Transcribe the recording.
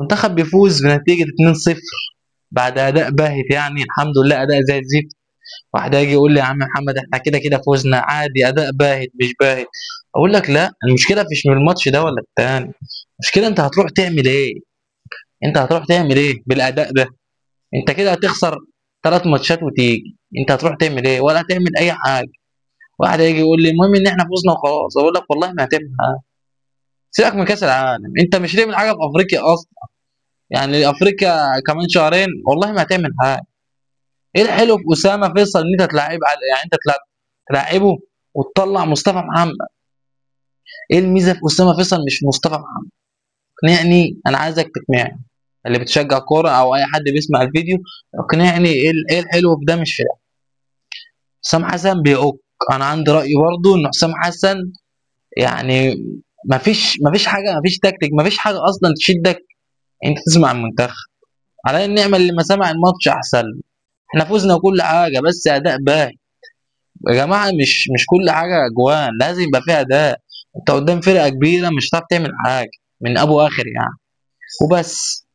المنتخب بيفوز بنتيجة 2-0 بعد أداء باهت، يعني الحمد لله أداء زي الزفت. واحد هيجي يقول لي يا عم محمد احنا كده كده فوزنا عادي، أداء باهت مش باهت. أقول لك لا، المشكلة مش من الماتش ده ولا التاني، المشكلة أنت هتروح تعمل إيه؟ أنت هتروح تعمل إيه بالأداء ده؟ أنت كده هتخسر 3 ماتشات وتيجي، أنت هتروح تعمل إيه؟ ولا هتعمل أي حاجة. واحد هيجي يقول لي المهم إن احنا فوزنا وخلاص، أقول لك والله ما هتعمل حاجة. سيبك من كأس العالم، أنت مش هتعمل حاجة في أفريقيا أصلا. يعني افريقيا كمان شهرين والله ما هتعمل حاجه. ايه الحلو في اسامه فيصل ان انت تلعب يعني انت تلعبه وتطلع مصطفى محمد؟ ايه الميزه في اسامه فيصل مش مصطفى محمد؟ اقنعني، انا عايزك تقنعني، اللي بتشجع كوره او اي حد بيسمع الفيديو، اقنعني ايه الحلو في ده مش في ده. حسام حسن بيعك. انا عندي راي برضو ان حسام حسن يعني ما فيش حاجه، ما فيش تكتيك، ما فيش حاجه اصلا تشدك انت تسمع المنتخب. على النعمه اللي ما سمع الماتش احسن. احنا فزنا وكل حاجه بس اداء باهي. يا جماعه مش كل حاجه اجوان، لازم يبقى فيها اداء. انت قدام فرقه كبيره مش هتعرف تعمل حاجه من ابو اخر يعني، وبس.